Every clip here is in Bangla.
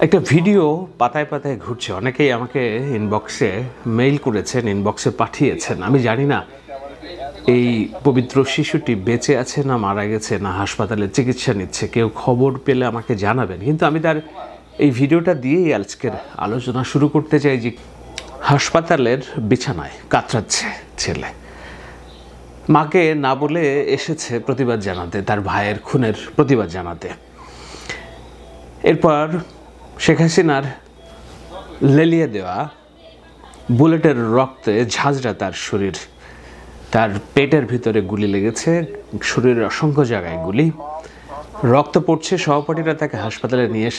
একটা ভিডিও পাতায় পাতায় ঘুরছে, অনেকেই আমাকে ইনবক্সে মেইল করেছেন, ইনবক্সে পাঠিয়েছেন। আমি জানি না এই পবিত্র শিশুটি বেঁচে আছে না মারা গেছে না হাসপাতালে চিকিৎসা নিচ্ছে। কেউ খবর পেলে আমাকে জানাবেন। কিন্তু আমি তার এই ভিডিওটা দিয়েই আজকের আলোচনা শুরু করতে চাই যে হাসপাতালের বিছানায় কাতরাচ্ছে ছেলে, মাকে না বলে এসেছে প্রতিবাদ জানাতে, তার ভাইয়ের খুনের প্রতিবাদ জানাতে। এরপর শেখ হাসিনার লেলিয়ে দেওয়া বুলেটের রক্তে ঝাঁঝরা তার শরীর, তার পেটের ভিতরে গুলি লেগেছে, শরীরের অসংখ্য জায়গায় গুলি, রক্ত পড়ছে। সহপাঠীরা তাকে হাসপাতালে নিয়ে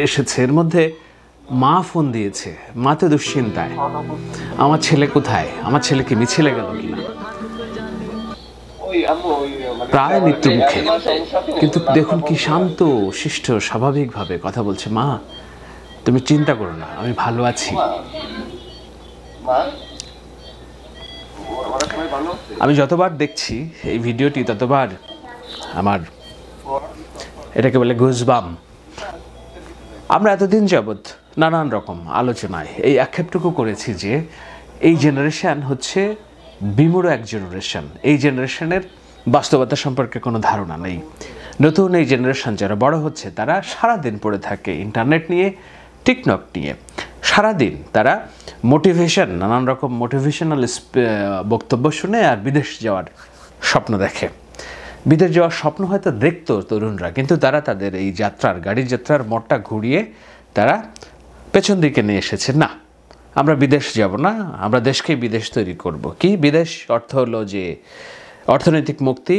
এসেছে। এর মধ্যে মা ফোন দিয়েছে, মা তো দুশ্চিন্তায়, আমার ছেলে কোথায়, আমার ছেলে কি মিছিলে গেল কিনা, প্রায় মৃত্যু মুখে। কিন্তু দেখুন কি শান্ত শিষ্ট স্বাভাবিকভাবে কথা বলছে, মা তুমি চিন্তা করো না, আমি ভালো আছি। আমি যতবার দেখছি এই ভিডিওটি ততবার আমার এটাকে বলে গুজবাম। আমরা এতদিন যাবৎ নানান রকম আলোচনায় এই আক্ষেপটুকু করেছি যে এই জেনারেশন হচ্ছে বিমূঢ় এক জেনারেশন। এই জেনারেশনের বাস্তবতা সম্পর্কে কোনো ধারণা নেই। নতুন এই জেনারেশন যারা বড় হচ্ছে তারা সারাদিন পড়ে থাকে ইন্টারনেট নিয়ে, টিকটক নিয়ে। সারাদিন তারা মোটিভেশন, নানান রকম মোটিভেশনাল বক্তব্য শুনে আর বিদেশ যাওয়ার স্বপ্ন দেখে। বিদেশ যাওয়ার স্বপ্ন হয়তো দেখতো তরুণরা, কিন্তু তারা তাদের এই যাত্রার, গাড়ির যাত্রার মোড়টা ঘুরিয়ে তারা পেছন দিকে নিয়ে এসেছে। না, আমরা বিদেশ যাব না, আমরা দেশকেই বিদেশ তৈরি করব। কি বিদেশ? অর্থ হলো যে অর্থনৈতিক মুক্তি,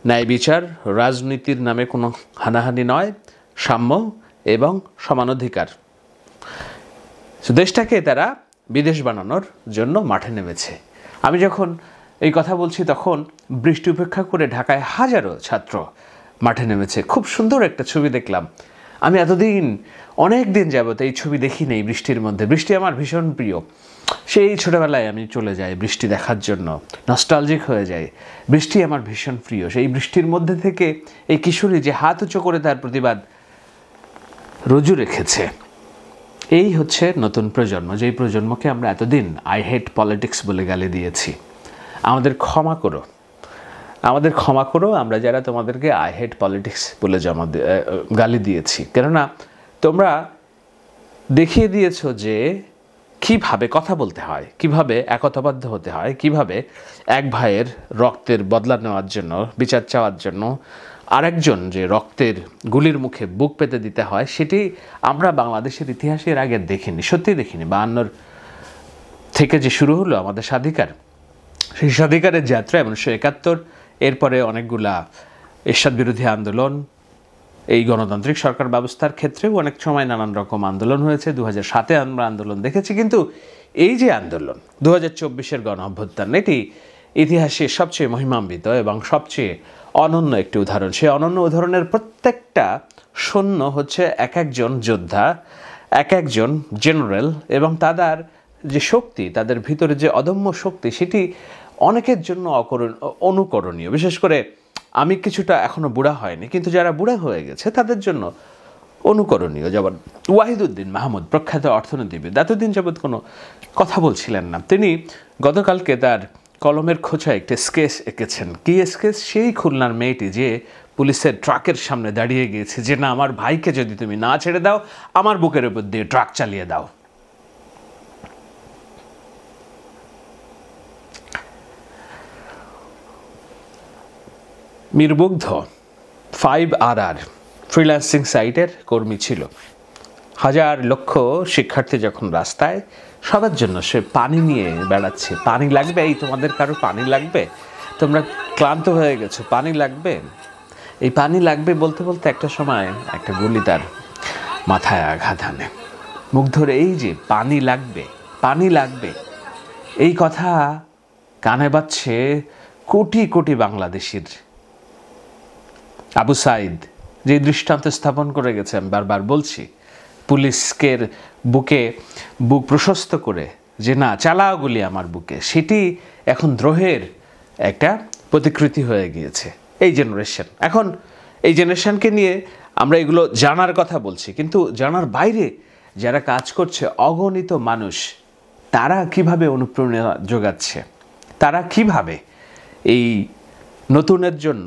ন্যায় বিচার, রাজনীতির নামে কোনো হানাহানি নয়, সাম্য এবং সমানাধিকার। দেশটাকে তারা বিদেশ বানানোর জন্য মাঠে নেমেছে। আমি যখন এই কথা বলছি তখন বৃষ্টি উপেক্ষা করে ঢাকায় হাজারো ছাত্র মাঠে নেমেছে। খুব সুন্দর একটা ছবি দেখলাম। আমি এতদিন অনেক দিন যাবত এই ছবি দেখিনি বৃষ্টির মধ্যে। বৃষ্টি আমার ভীষণ প্রিয়। সেই ছোটোবেলায় আমি চলে যাই বৃষ্টি দেখার জন্য, নস্টালজিক হয়ে যায়। বৃষ্টি আমার ভীষণ প্রিয়। সেই বৃষ্টির মধ্যে থেকে এই কিশোরী যে হাত উঁচু করে তার প্রতিবাদ রুজু রেখেছে, এই হচ্ছে নতুন প্রজন্ম। যেই প্রজন্মকে আমরা এতদিন আই হেট পলিটিক্স বলে গালি দিয়েছি। আমাদের ক্ষমা করো, আমাদের ক্ষমা করো, আমরা যারা তোমাদেরকে আই হেট পলিটিক্স বলে গালি দিয়েছি। কেননা তোমরা দেখিয়ে দিয়েছো যে কিভাবে কথা বলতে হয়, কিভাবে একতাবদ্ধ হতে হয়, কিভাবে এক ভাইয়ের রক্তের বদলা নেওয়ার জন্য, বিচার চাওয়ার জন্য আরেকজন যে রক্তের গুলির মুখে বুক পেতে দিতে হয়, সেটি আমরা বাংলাদেশের ইতিহাসের আগে দেখিনি, সত্যি দেখিনি। 52 থেকে যে শুরু হলো আমাদের স্বাধিকার, সেই স্বাধিকারের যাত্রা 1971, এরপরে অনেকগুলা এরশাদ বিরোধী আন্দোলন, এই গণতান্ত্রিক সরকার ব্যবস্থার ক্ষেত্রেও অনেক সময় নানান রকম আন্দোলন হয়েছে। 2007-এ আমরা আন্দোলন দেখেছি। কিন্তু এই যে আন্দোলন 2024-এর গণ অভ্যুত্থান, এটি ইতিহাসের সবচেয়ে মহিমান্বিত এবং সবচেয়ে অনন্য একটি উদাহরণ। সেই অনন্য উদাহরণের প্রত্যেকটা সৈন্য হচ্ছে এক একজন যোদ্ধা, এক একজন জেনারেল, এবং তাদের যে শক্তি, তাদের ভিতরে যে অদম্য শক্তি, সেটি অনেকের জন্য অনুকরণীয়। বিশেষ করে আমি কিছুটা এখনও বুড়া হয়নি, কিন্তু যারা বুড়া হয়ে গেছে তাদের জন্য অনুকরণীয়। যেমন ওয়াহিদুদ্দিন মাহমুদ, প্রখ্যাত অর্থনীতিবিদ, এতদিন যাবৎ কোনো কথা বলছিলেন না। তিনি গতকালকে তার কলমের খোঁচায় একটা স্কেচ এঁকেছেন। কি স্কেচ? সেই খুলনার মেয়েটি যে পুলিশের ট্রাকের সামনে দাঁড়িয়ে গিয়েছে যে না, আমার ভাইকে যদি তুমি না ছেড়ে দাও, আমার বুকের উপর দিয়ে ট্রাক চালিয়ে দাও। মিরমুগ্ধ 5RR ফ্রিল্যান্সিং সাইটের কর্মী ছিল। হাজার লক্ষ শিক্ষার্থী যখন রাস্তায়, সবার জন্য সে পানি নিয়ে বেড়াচ্ছে। পানি লাগবে? এই তোমাদের কারো পানি লাগবে? তোমরা ক্লান্ত হয়ে গেছো, পানি লাগবে? এই পানি লাগবে বলতে বলতে একটা সময় একটা গুলি তার মাথায় আঘাত হানে। মুগ্ধর এই যে পানি লাগবে, পানি লাগবে, এই কথা কানে বাজছে কোটি কোটি বাংলাদেশির। আবু সাইদ যে দৃষ্টান্ত স্থাপন করে গেছে, আমি বারবার বলছি, পুলিশকে বুক প্রশস্ত করে যে না, চালাও গুলি আমার বুকে, সেটি এখন দ্রোহের একটা প্রতিকৃতি হয়ে গিয়েছে এই জেনারেশন। এখন এই জেনারেশনকে নিয়ে আমরা এগুলো জানার কথা বলছি, কিন্তু জানার বাইরে যারা কাজ করছে অগণিত মানুষ, তারা কিভাবে অনুপ্রেরণা যোগাচ্ছে, তারা কিভাবে এই নতুনের জন্য,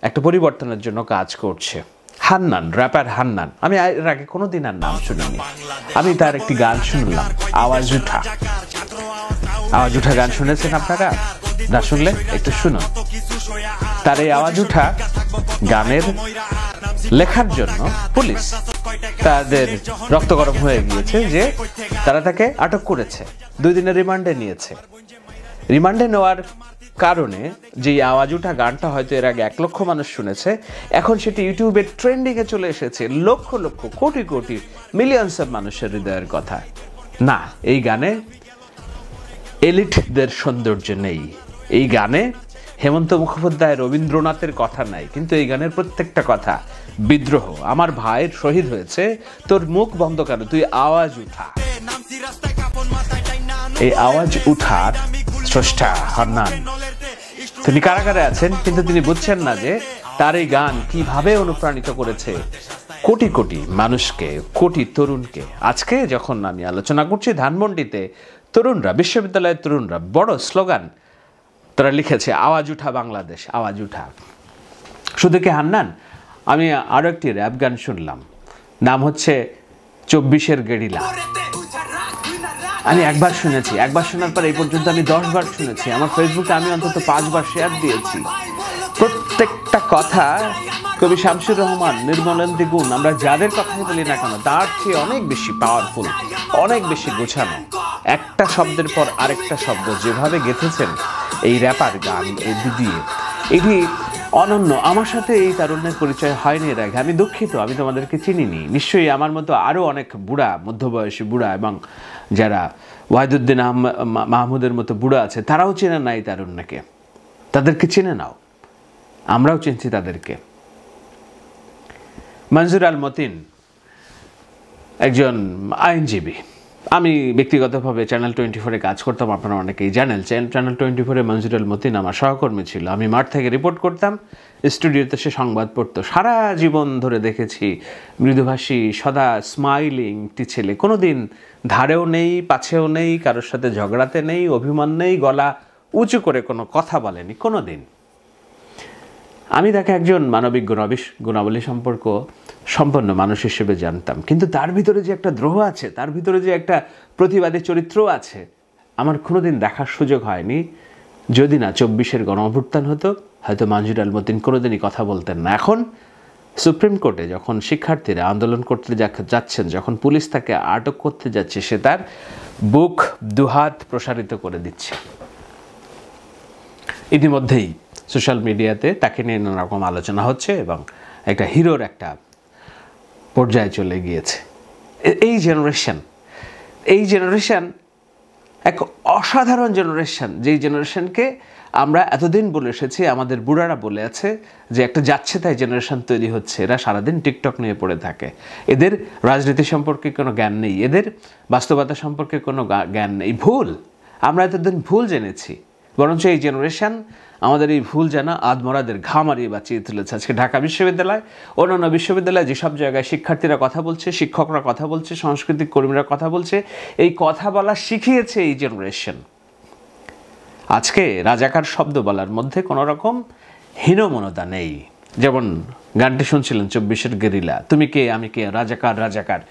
একটা পরিবর্তনের জন্য কাজ করছে। হান্নান, র্যাপার হান্নান, আমি এর আগে কোনোদিন আর নাম শুনিনি। আমি তার একটি গান শুনলাম, আওয়াজ উঠা। আওয়াজ উঠা গান শুনেছেন আপনারা? না শুনলে একটু শুনুন। তার এই আওয়াজ উঠা গানের লেখার জন্য পুলিশ তাদের রক্ত গরম হয়ে গিয়েছে যে তারা তাকে আটক করেছে, 2 দিনের রিমান্ডে নিয়েছে। রিমান্ডে নেওয়ার কারণে যে আওয়াজ উঠা গানটা হয়তো এর আগে 1 লক্ষ মানুষ শুনেছে, এখন সেটি ইউটিউবে ট্রেন্ডিংয়ে চলে এসেছে, লক্ষ লক্ষ কোটি কোটি মিলিয়নস অফ মানুষের হৃদয়ের কথা। না, এই গানে এলিটদের সৌন্দর্য নেই, এই গানে হেমন্ত মুখোপাধ্যায়, রবীন্দ্রনাথের কথা নাই, কিন্তু এই গানের প্রত্যেকটা কথা বিদ্রোহ। আমার ভাইয়ের শহীদ হয়েছে, তোর মুখ বন্ধ কেন, তুই আওয়াজ উঠা। এই আওয়াজ উঠার স্রষ্টা হান্নান, তিনি কারাগারে আছেন, কিন্তু তিনি বুঝছেন না যে তার এই গান কিভাবে অনুপ্রাণিত করেছে কোটি কোটি মানুষকে, কোটি তরুণকে। আজকে যখন আমি আলোচনা করছি, ধানমন্ডিতে তরুণরা, বিশ্ববিদ্যালয়ের তরুণরা বড় স্লোগান তারা লিখেছে, আওয়াজ উঠা বাংলাদেশ, আওয়াজ উঠা। শুধু কি হান্নান, আমি আরও একটি র্যাপ গান শুনলাম, নাম হচ্ছে 24-এর গেরিলা। আমি একবার শুনেছি, একবার শোনার পর এই পর্যন্ত আমি 10 বার শুনেছি। আমার ফেসবুকে আমি অন্তত 5 বার শেয়ার দিয়েছি। প্রত্যেকটা কথা কবি শামসুর রহমান, নির্মলেন্দু গুণ, আমরা যাদের কথাই বলি না কেন, তার চেয়ে অনেক বেশি পাওয়ারফুল, অনেক বেশি গোছানো। একটা শব্দের পর আরেকটা শব্দ যেভাবে গেঁথেছেন এই র্যাপার গান দিয়ে, এটি অনন্য। আমার সাথে এই তারুণ্যের পরিচয় হয়নি এর আগে, আমি দুঃখিত, আমি তোমাদেরকে চিনিনি। নিশ্চয়ই আমার মতো আরও অনেক বুড়া, মধ্যবয়সী বুড়া এবং যারা ওয়াহিদুদ্দিন মাহমুদের মতো বুড়া আছে, তারাও চেনে না এই তারুণ্যকে। তাদেরকে চিনে নাও, আমরাও চিনছি তাদেরকে। মনজুর আল মতিন একজন আইনজীবী। আমি ব্যক্তিগতভাবে চ্যানেল 24-এ কাজ করতাম, আপনারা অনেকেই জানেন। চ্যানেল 24-এ মনজুর আল মতিন আমার সহকর্মী ছিল। আমি মাঠ থেকে রিপোর্ট করতাম, স্টুডিওতে সে সংবাদ পড়তো। সারা জীবন ধরে দেখেছি মৃদুভাষী, সদা স্মাইলিং একটি ছেলে, কোনো দিন ধারেও নেই, পাছেও নেই, কারোর সাথে ঝগড়াতে নেই, অভিমান নেই, গলা উঁচু করে কোনো কথা বলেনি কোনো দিন। আমি তাকে একজন মানবিক গুণাবলী সম্পর্ক সম্পন্ন মানুষ হিসেবে জানতাম, কিন্তু তার ভিতরে যে একটা দ্রোহ আছে, তার ভিতরে যে একটা প্রতিবাদী চরিত্র আছে, আমার কোনোদিন দেখার সুযোগ হয়নি। যদি না 24-এর গণঅভ্যুত্থান হতো, হয়তো মনজুর আল মতিন কোনোদিনই কথা বলতেন না। এখন সুপ্রিম কোর্টে যখন শিক্ষার্থীরা আন্দোলন করতে যাচ্ছেন, যখন পুলিশ তাকে আটক করতে যাচ্ছে, সে তার বুক দুহাত প্রসারিত করে দিচ্ছে। ইতিমধ্যেই সোশ্যাল মিডিয়াতে তাকে নিয়ে নানা রকম আলোচনা হচ্ছে এবং একটা হিরোর একটা পর্যায়ে চলে গিয়েছে। এই জেনারেশন এক অসাধারণ জেনারেশন, যেই জেনারেশনকে আমরা এতদিন বলে এসেছি, আমাদের বুড়ারা বলে আছে যে একটা যাচ্ছে তাই জেনারেশন তৈরি হচ্ছে। এরা সারাদিন টিকটক নিয়ে পড়ে থাকে, এদের রাজনীতি সম্পর্কে কোনো জ্ঞান নেই, এদের বাস্তবতা সম্পর্কে কোনো জ্ঞান নেই। ভুল, আমরা এতদিন ভুল জেনেছি, বরঞ্চ এই জেনারেশন আমাদের এই ভুল জানা আদমরাদের ঘা মারিয়ে বাঁচিয়ে তুলেছে। আজকে ঢাকা বিশ্ববিদ্যালয়, অন্যান্য বিশ্ববিদ্যালয়ে যেসব জায়গায় শিক্ষার্থীরা কথা বলছে, শিক্ষকরা কথা বলছে, সাংস্কৃতিক কর্মীরা কথা বলছে, এই কথা বলা শিখিয়েছে এই জেনারেশন। আজকে রাজাকার শব্দ বলার মধ্যে কোনো রকম হীনমনতা নেই। যেমন গানটি শুনছিলেন 24-এর গেরিলা, তুমি কে আমি কে, রাজাকার রাজাকার।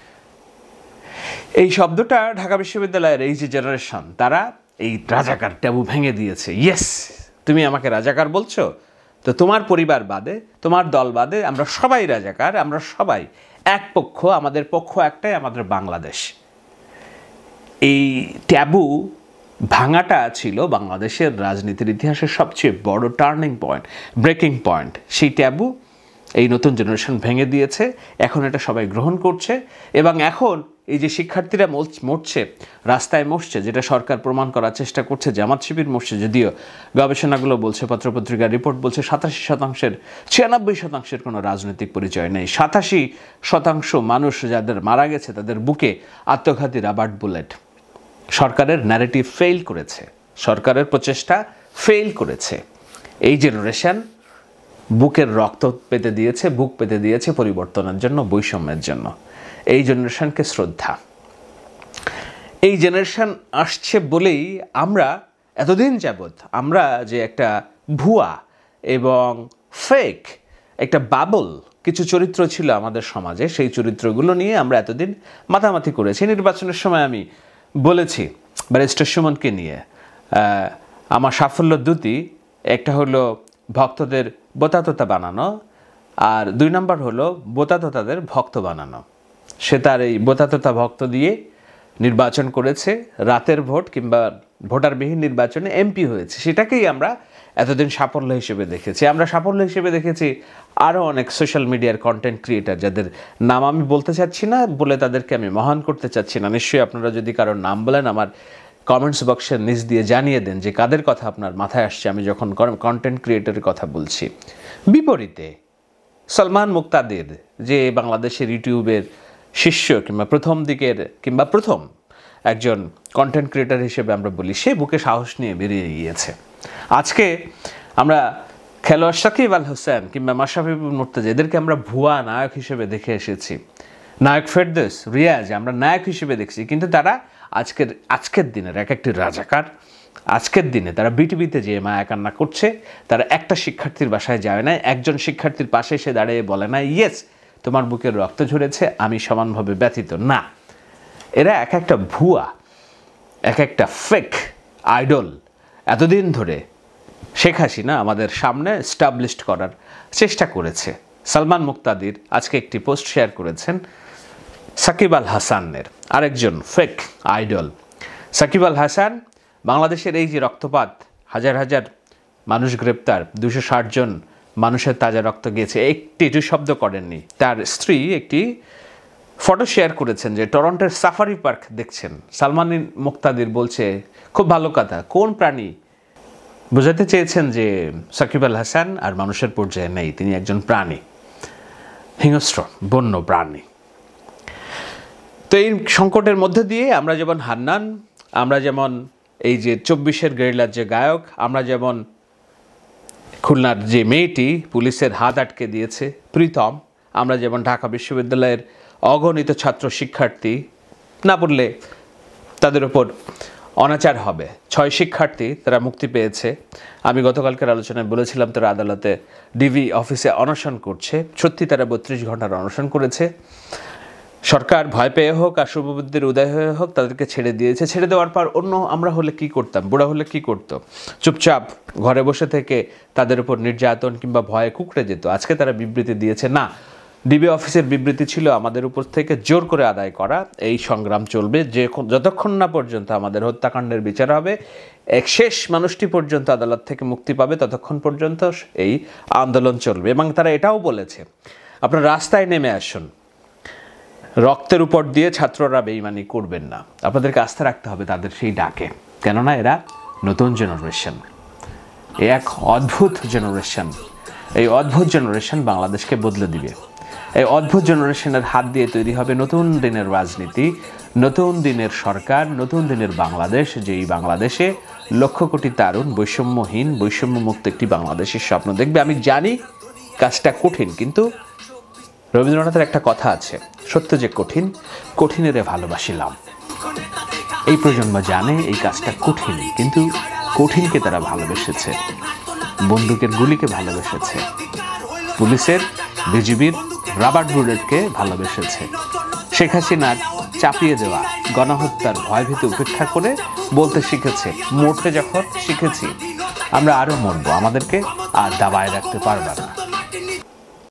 এই শব্দটা ঢাকা বিশ্ববিদ্যালয়ের এই যে জেনারেশন, তারা এই রাজাকার ট্যাবু ভেঙে দিয়েছে। ইয়েস, তুমি আমাকে রাজাকার বলছো, তো তোমার পরিবার বাদে, তোমার দল বাদে আমরা সবাই রাজাকার, আমরা সবাই এক পক্ষ, আমাদের পক্ষ একটাই, আমাদের বাংলাদেশ। এই ট্যাবু ভাঙাটা ছিল বাংলাদেশের রাজনীতির ইতিহাসের সবচেয়ে বড় টার্নিং পয়েন্ট, ব্রেকিং পয়েন্ট। সেই ট্যাবু এই নতুন জেনারেশন ভেঙে দিয়েছে, এখন এটা সবাই গ্রহণ করছে। এবং এখন এই যে শিক্ষার্থীরা মরছে, রাস্তায় মরছে, যেটা সরকার প্রমাণ করার চেষ্টা করছে, জামাত শিবির মরছে, যদিও গবেষণাগুলো বলছে, পত্রপত্রিকার রিপোর্ট বলছে 87%, 96% কোনো রাজনৈতিক পরিচয় নেই। 87% মানুষ যাদের মারা গেছে, তাদের বুকে আত্মঘাতী রাবার বুলেট। সরকারের ন্যারেটিভ ফেইল করেছে, সরকারের প্রচেষ্টা ফেইল করেছে। এই জেনারেশন বুকের রক্ত পেতে দিয়েছে, বুক পেতে দিয়েছে পরিবর্তনের জন্য, বৈষম্যের জন্য। এই জেনারেশনকে শ্রদ্ধা। এই জেনারেশন আসছে বলেই আমরা এতদিন যাবৎ আমরা যে একটা ভুয়া এবং ফেক একটা বাবল কিছু চরিত্র ছিল আমাদের সমাজে, সেই চরিত্রগুলো নিয়ে আমরা এতদিন মাতামাতি করেছি। নির্বাচনের সময় আমি বলেছি ব্যারিস্টার সুমনকে নিয়ে আমার সাফল্য দুটি, একটা হলো ভক্তদের বোতাতোতা বানানো, আর 2 নম্বর হলো বোতাতোতাদের ভক্ত বানানো। সে তার এই বোতাতোতা ভক্ত দিয়ে নির্বাচন করেছে, রাতের ভোট কিংবা ভোটারবিহীন নির্বাচনে এমপি হয়েছে। সেটাকেই আমরা এতদিন সাফল্য হিসেবে দেখেছি। আমরা সাফল্য হিসেবে দেখেছি আরও অনেক সোশ্যাল মিডিয়ার কন্টেন্ট ক্রিয়েটার, যাদের নাম আমি বলতে চাচ্ছি না, বলে তাদেরকে আমি মহান করতে চাচ্ছি না। নিশ্চয়ই আপনারা যদি কারোর নাম বলেন আমার কমেন্টস বক্সের নিচ দিয়ে জানিয়ে দেন যে কাদের কথা আপনার মাথায় আসছে আমি যখন কন্টেন্ট ক্রিয়েটরের কথা বলছি। বিপরীতে সলমান মুক্তাদির, যে বাংলাদেশের ইউটিউবের শিষ্য কিংবা প্রথম দিকের কিংবা প্রথম একজন কন্টেন্ট ক্রিয়েটর হিসেবে আমরা বলি, সে বুকে সাহস নিয়ে বেরিয়ে গিয়েছে। আজকে আমরা খেলোয়াড় সাকিব আল হোসেন কিংবা মাশরাফি বিন মুর্তজা, এদেরকে আমরা ভুয়া নায়ক হিসেবে দেখে এসেছি। নায়ক ফেরদৌস, রিয়াজ আমরা নায়ক হিসেবে দেখছি, কিন্তু তারা আজকের দিনের এক একটি রাজাকার। আজকের দিনে তারা বিটিভিতে যে মায়া কান্না করছে, তারা একটা শিক্ষার্থীর বাসায় যায় না, একজন শিক্ষার্থীর পাশে এসে দাঁড়িয়ে বলে না ইয়েস তোমার বুকের রক্ত ঝরেছে, আমি সমানভাবে ব্যথিত না। এরা এক একটা ভুয়া, এক একটা ফেক আইডল এতদিন ধরে শেখ হাসিনা আমাদের সামনে এস্টাবলিশড করার চেষ্টা করেছে। সলমান মুক্তাদির আজকে একটি পোস্ট শেয়ার করেছেন সাকিব আল হাসানের, আরেকজন ফেক আইডল। সাকিব আল হাসান বাংলাদেশের এই যে রক্তপাত, হাজার হাজার মানুষ গ্রেপ্তার, 260 জন মানুষের তাজা রক্ত গিয়েছে, একটি শব্দ করেননি। তার স্ত্রী একটি ফটো শেয়ার করেছেন যে টরন্টোর সাফারি পার্ক দেখছেন। সলমান মুক্তাদির বলছে খুব ভালো কথা, কোন প্রাণী? বোঝাতে চেয়েছেন যে সাকিব আল হাসান আর মানুষের পর্যায়ে নেই, তিনি একজন প্রাণী, হিংস্র বন্য প্রাণী। তো এই সংকটের মধ্যে দিয়ে আমরা যেমন হান্নান, আমরা যেমন এই যে 24-এর গেরিলার যে গায়ক, আমরা যেমন খুলনার যে মেয়েটি পুলিশের হাত আটকে দিয়েছে প্রীতম, আমরা যেমন ঢাকা বিশ্ববিদ্যালয়ের অগণিত ছাত্র শিক্ষার্থী, না বললে তাদের ওপর অনাচার হবে, 6 শিক্ষার্থী তারা মুক্তি পেয়েছে। আমি গতকালকের আলোচনায় বলেছিলাম তারা আদালতে ডিবি অফিসে অনশন করছে, সত্যি তারা 32 ঘন্টার অনশন করেছে। সরকার ভয় পেয়ে হোক আর শুভবুদ্ধির উদয় হয়ে হোক তাদেরকে ছেড়ে দিয়েছে। ছেড়ে দেওয়ার পর অন্য আমরা হলে কি করতাম, বুড়া হলে কি করতো? চুপচাপ ঘরে বসে থেকে তাদের উপর নির্যাতন কিংবা ভয়ে কুঁকড়ে যেত। আজকে তারা বিবৃতি দিয়েছে, না, ডিবি অফিসের বিবৃতি ছিল আমাদের উপর থেকে জোর করে আদায় করা, এই সংগ্রাম চলবে যতক্ষণ না পর্যন্ত আমাদের হত্যাকাণ্ডের বিচার হবে, এক শেষ মানুষটি পর্যন্ত আদালত থেকে মুক্তি পাবে, ততক্ষণ পর্যন্ত এই আন্দোলন চলবে। এবং তারা এটাও বলেছে আপনারা রাস্তায় নেমে আসুন, রক্তের উপর দিয়ে ছাত্ররা বেইমানি করবেন না, আপনাদেরকে আস্থা রাখতে হবে তাদের সেই ডাকে, কেননা এরা নতুন জেনারেশন, এক অদ্ভুত জেনারেশন। এই অদ্ভুত জেনারেশন বাংলাদেশকে বদলে দিবে। এই অদ্ভুত জেনারেশনের হাত দিয়ে তৈরি হবে নতুন দিনের রাজনীতি, নতুন দিনের সরকার, নতুন দিনের বাংলাদেশ, যেই বাংলাদেশে লক্ষ কোটি তরুণ বৈষম্যহীন, বৈষম্যমুক্ত একটি বাংলাদেশের স্বপ্ন দেখবে। আমি জানি কাজটা কঠিন, কিন্তু রবীন্দ্রনাথের একটা কথা আছে, সত্য যে কঠিন, কঠিনেরে ভালোবাসিলাম। এই প্রজন্ম জানে এই কাজটা কঠিন, কিন্তু কঠিনকে তারা ভালোবেসেছে, বন্দুকের গুলিকে ভালোবেসেছে, পুলিশের বিজিবির রাবার বুলেটকে ভালোবেসেছে, শেখ হাসিনার চাপিয়ে দেওয়া গণহত্যার ভয়ভীতি উপেক্ষা করে বলতে শিখেছে, মরতে যখন শিখেছি আমরা আরও মরবো, আমাদেরকে আর দাবায় রাখতে পারবে না।